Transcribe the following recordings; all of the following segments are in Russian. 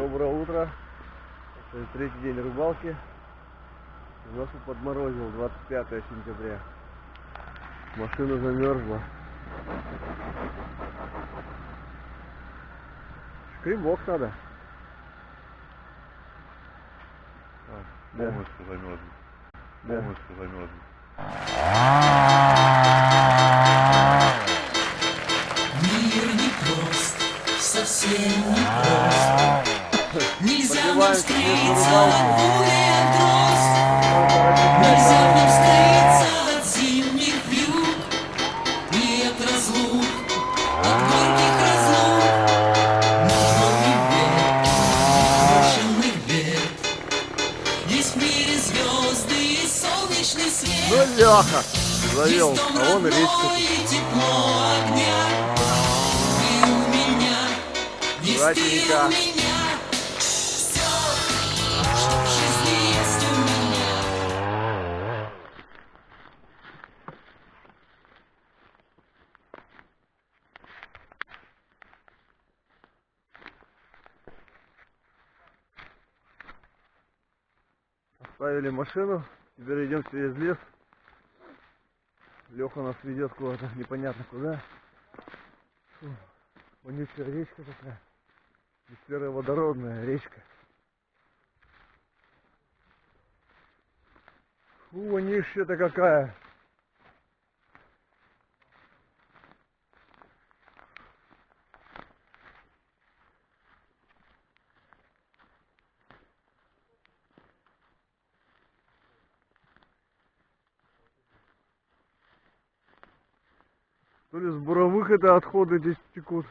Доброе утро. Это третий день рыбалки. У нас подморозил 25 сентября. Машина замерзла. Шкребок надо. Полностью замерзли. Да. Полностью замерзли. Мир непрост, совсем непрост. Нельзя нам скрыться от бури, от гроз. Нельзя нам скрыться от зимних вьюг и от разлук, от горьких разлук. Ножовый бег, брошенных бед. Есть в мире звезды и солнечный свет. Ну, Леха завел, Есть дом а вон речка. родной и тепло огня. И у меня есть ты, Братенька. у меня все, что в жизни есть у меня. Оставили машину, теперь идем через лес. Леха нас ведет куда-то непонятно куда. Фу, вонючая речка такая. Сероводородная речка. Фу, вонища-то какая. То ли с буровых это отходы здесь текут.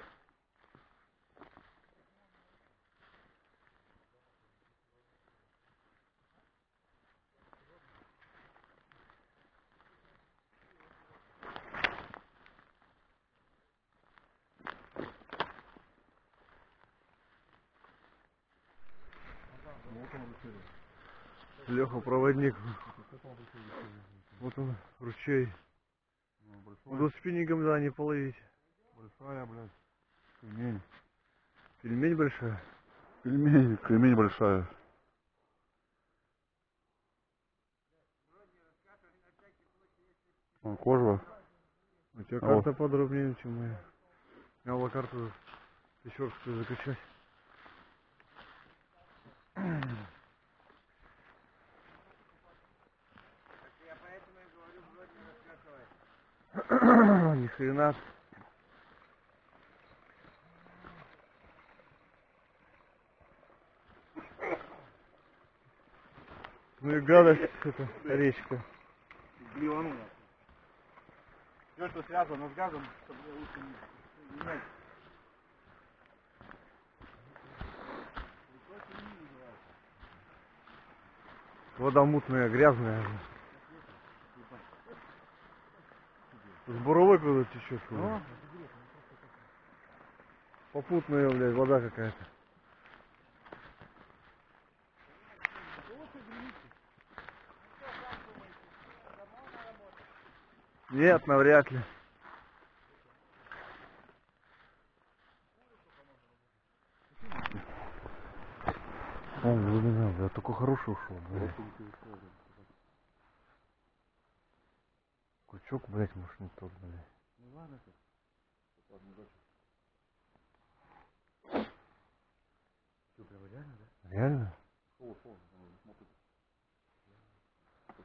Леха проводник. Вот он, ручей. Вот спиннингом, да, не половить. Большая, блядь. Пельмень. Пельмень большая. Пельмень большая. Кожа. У тебя А карта подробнее, чем моя. Надо карту еще раз закачать. Ни хрена. Ну и гадость эта речка. Блеванула. Все, что связано с газом, чтобы лучше не менять. Вода мутная, грязная. С буровой куда течет. Попутная, блядь, вода какая-то. Нет, навряд ли. О, глубина, да, такой хороший ушел, блядь. Крючок, блядь, может не тот, блядь. Ну ладно, ты. Что, прямо реально, да? Реально? Шел, смотри.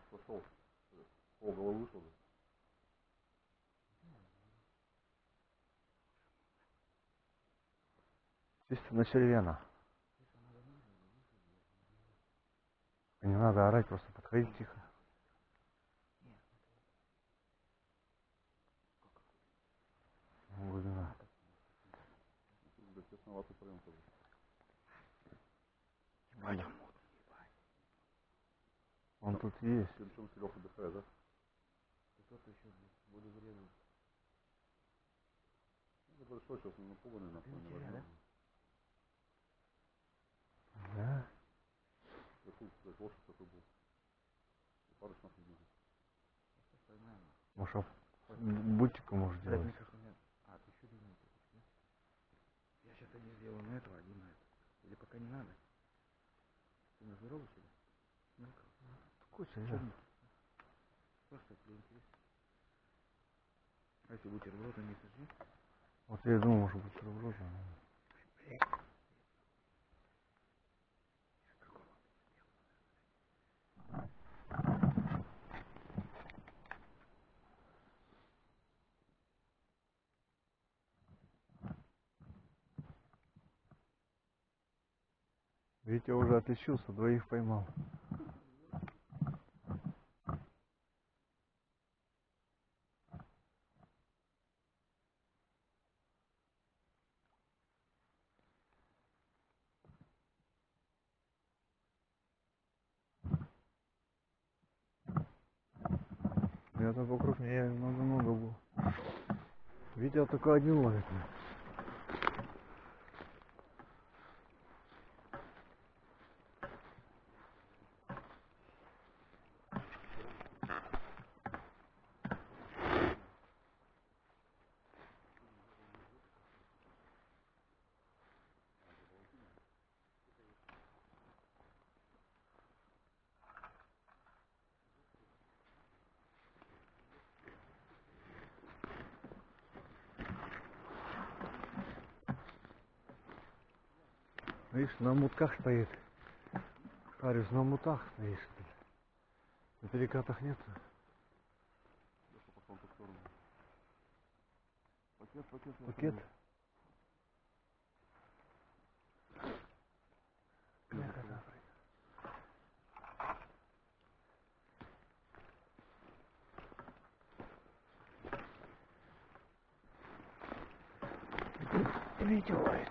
Пошел. Пол головы вышел. Чисто на червяна. Не надо орать, просто подходить тихо. Глубина. Тесноватый проем тоже. Ваня. Он тут есть. Причем Серега большая, да? Кто-то еще буду вредный. Это большой сейчас, он напуганный, нахуй, не возьмет. Да? Я тут, блядь, лошадь такой был. Парыш нахуй не знаю. Может, бутику может делать. А, ты еще один. Я сейчас не сделаю на этого, один на это. Или пока не надо. Ты на здоровый себе? Ну, Вкусно, да. черный. Просто тебе интересно. А если бутерброды не сожми? Вот я думал, может быть, бутерброд. Витя уже отличился, двоих поймал. Я-то вокруг меня много-много было. Витя только один ловит. Видишь, на мутках стоит. Харис на мутах стоит, что ли. На перекатах нет. Пакет. Витя ловит.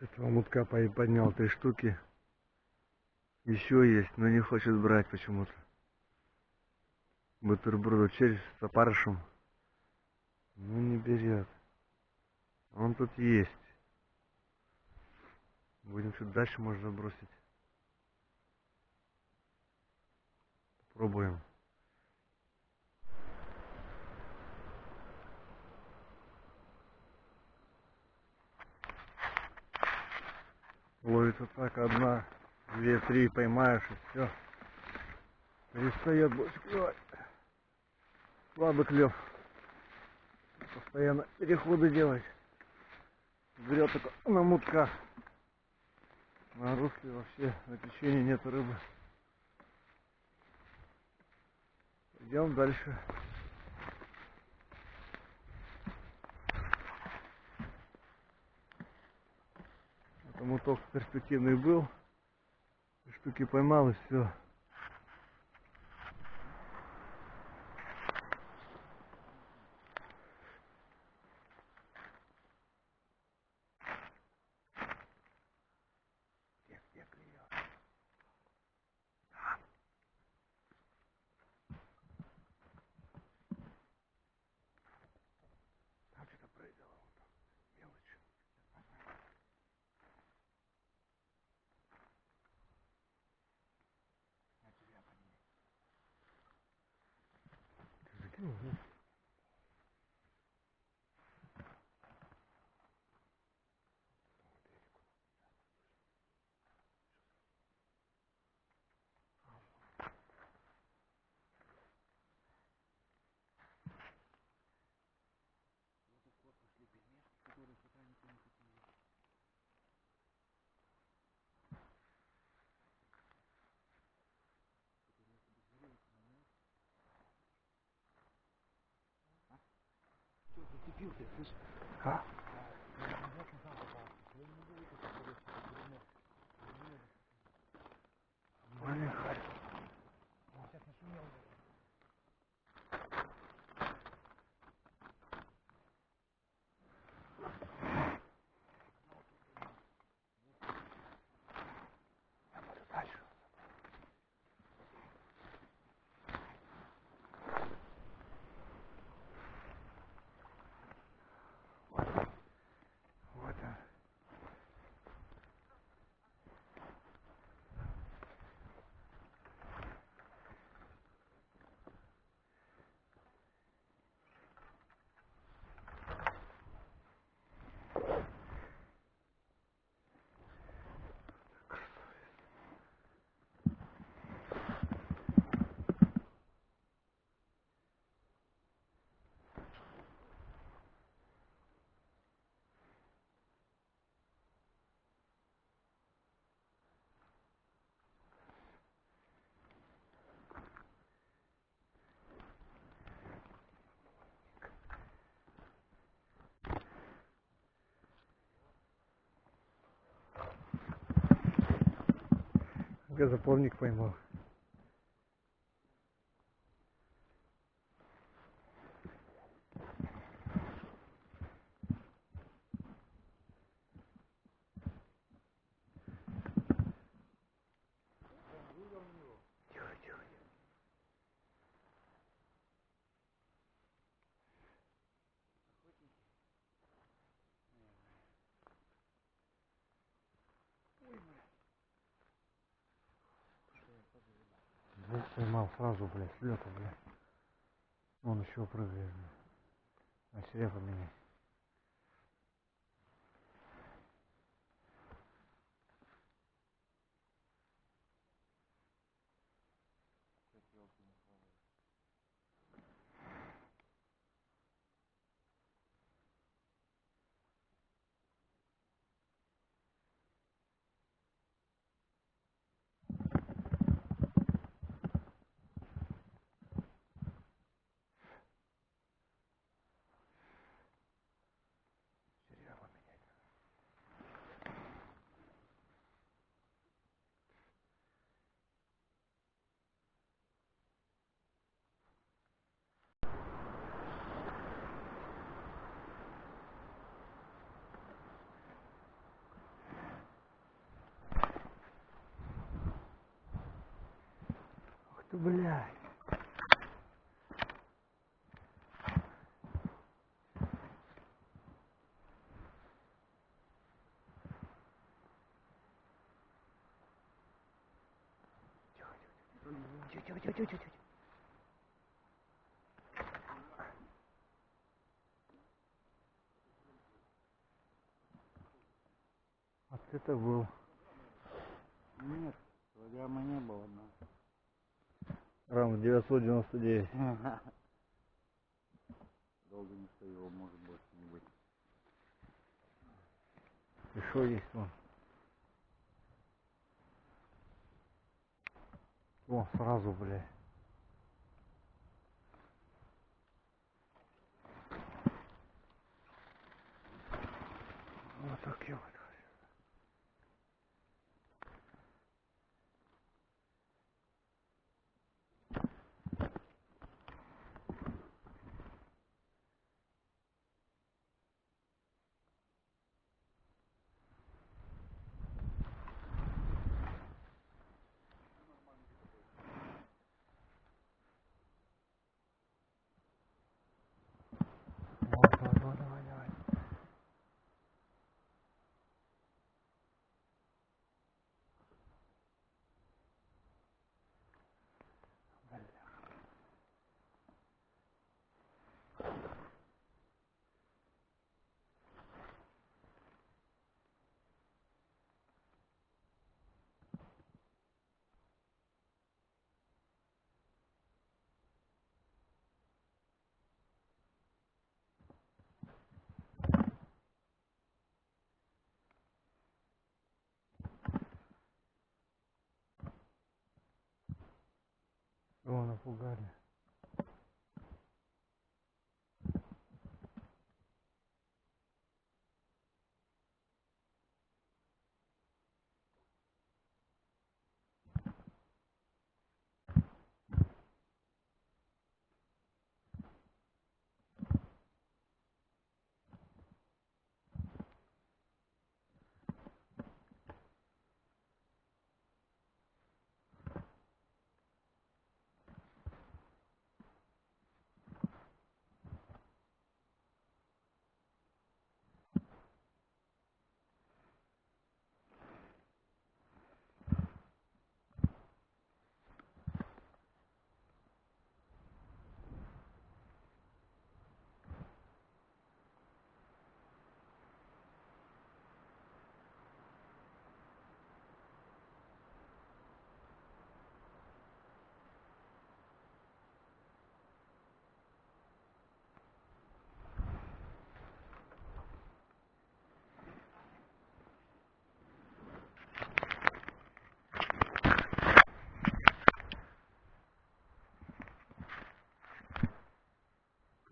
Этого мутка поднял 3 штуки. Еще есть, но не хочет брать почему-то. Бутерброды через с опарышем. Ну не берет. Он тут есть. Будем чуть дальше, может, забросить. Попробуем. Ловится так, одна, две, три поймаешь и все. Перестает больше клевать. Слабый клев. Постоянно переходы делать. Берет только на мутках. На русле вообще на течении нет рыбы. Идем дальше. Это муток перспективный был. Штуки поймал и все. Там что-то прыгало. Мелочь. Ты закинул, да? Зацепился, слышь? А? Маленькая. Сейчас нашумел. Дальше. Вот он. Газоплавник поймал. Тихо, тихо. Здесь поймал сразу, блядь, с лета, блядь. Он еще прыгает, блядь. А серебро меня. Ах ты, блядь. тихо, тихо, тихо, тихо. Вот это был. Нет, яма не было. Рам 999. Долго не стоял, может больше не быть. Еще есть вон. О, сразу, блядь. Вот так я вот. Вот, давай, давай, давай, давай. О, напугали.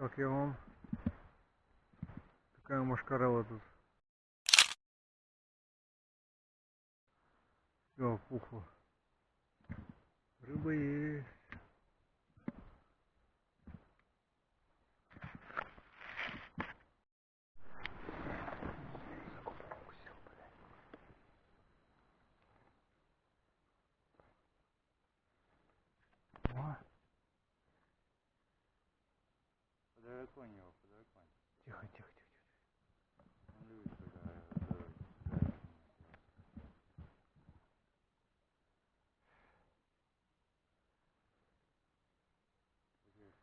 Как я вам? Такая машкарала тут. Все, пухло. Рыба есть. О, Подороконь его, подороконь. тихо, тихо, тихо. Он любит, когда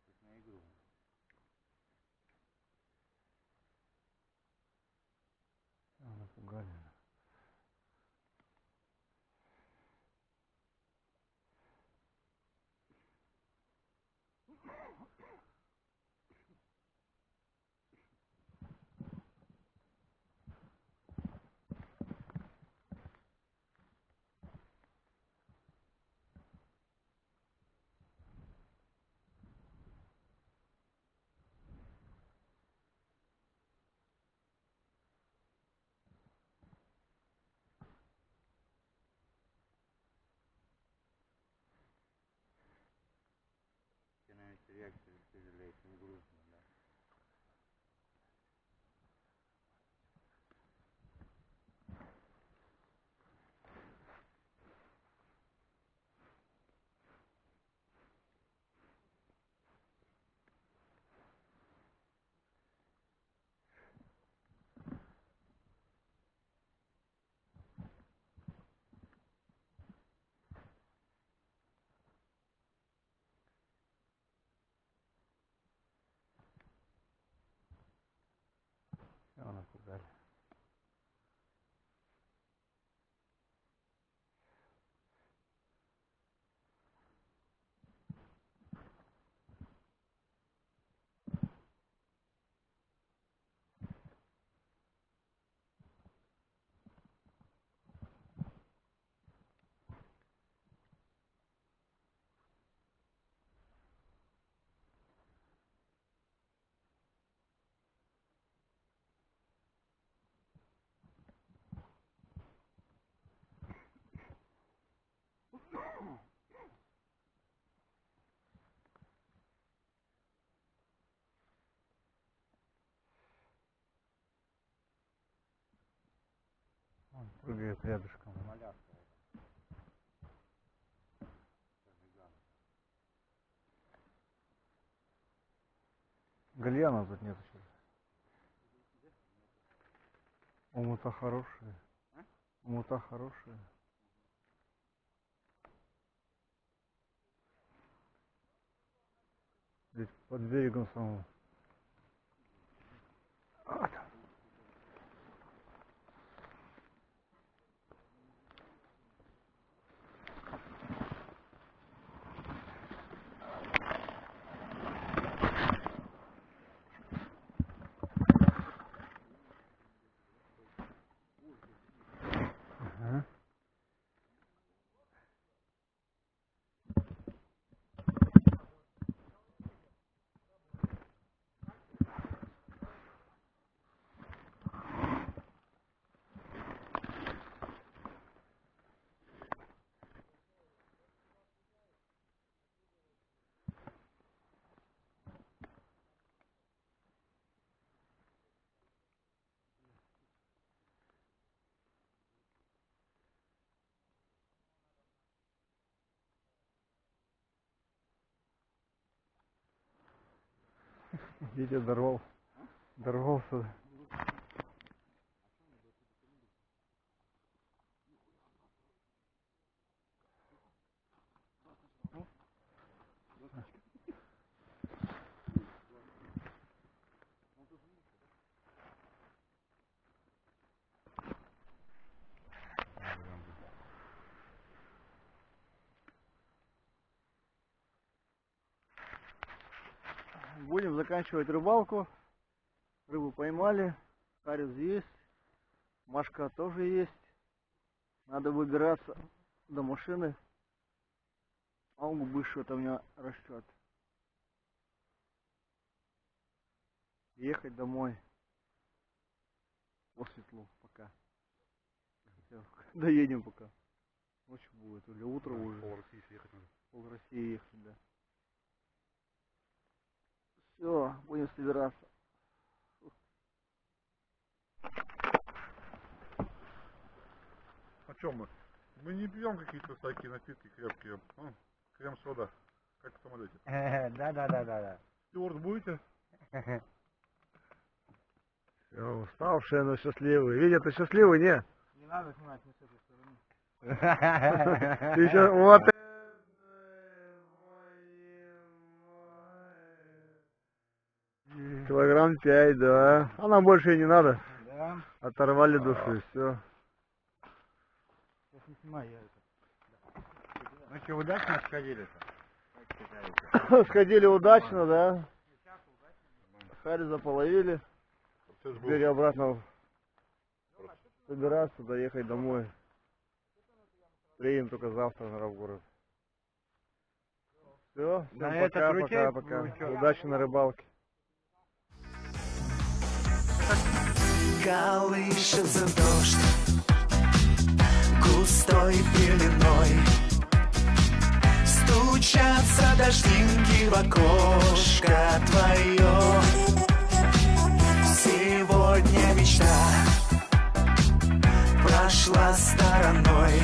как на игру. Все, напугали. Тебе, наверное, реакция тяжелее, чем грустно, да? напугали. Он прыгает рядышком. Гальяна тут нет еще. Омута хорошие. Омута хорошие. Здесь под берегом самого. Вот. Ага. Витя дорвал. Дорвался. Будем заканчивать рыбалку. Рыбу поймали. Харис есть. Машка тоже есть. Надо выбираться до машины. А он губы что-то у меня растет. Ехать домой. По светлу пока. Все. Доедем пока. Ночью будет. Или утро уже. Пол России ехать надо. Пол России ехать, да. Все, будем собираться. О чем мы? Мы не пьем какие-то всякие напитки крепкие. Крем-сода. Как в самолете. Да. Стюарт будете? Все, уставшие, но счастливые. Видят, ты счастливый, не? Не надо снимать не с этой стороны. Ты еще вот. Килограмм 5, да. А нам больше и не надо. Да. Оторвали души, все. Сейчас не снимай, я это. Ну что, удачно сходили-то? Сходили удачно, да. Хариса половили. Теперь обратно собираться, доехать домой. Приедем только завтра на Равгород. Все, всем пока. Удачи на рыбалке. Колышется дождь густой пеленой, стучатся дождинки в окошко твое. Сегодня мечта прошла стороной,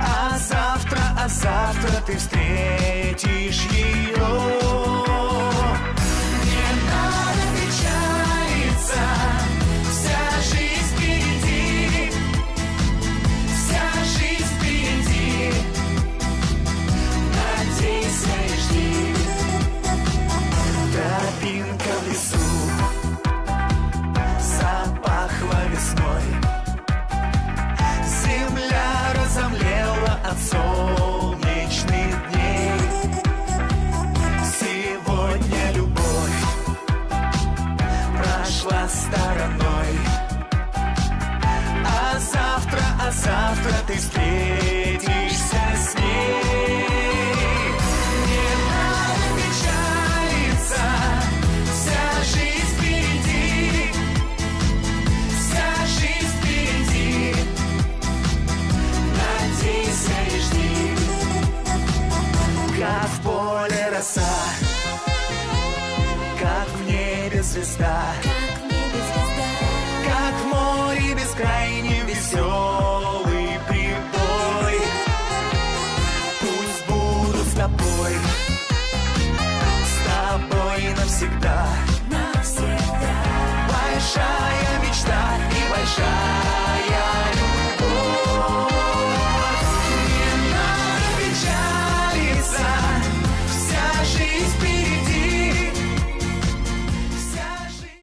а завтра ты встретишь ее. Не надо печалиться, вся жизнь впереди, вся жизнь впереди. Надейся и жди. Тропинка в лесу звезда, как в небе звезда, как в море бескрайнем веселый прибой. Пусть буду с тобой навсегда. навсегда. Большая мечта и большая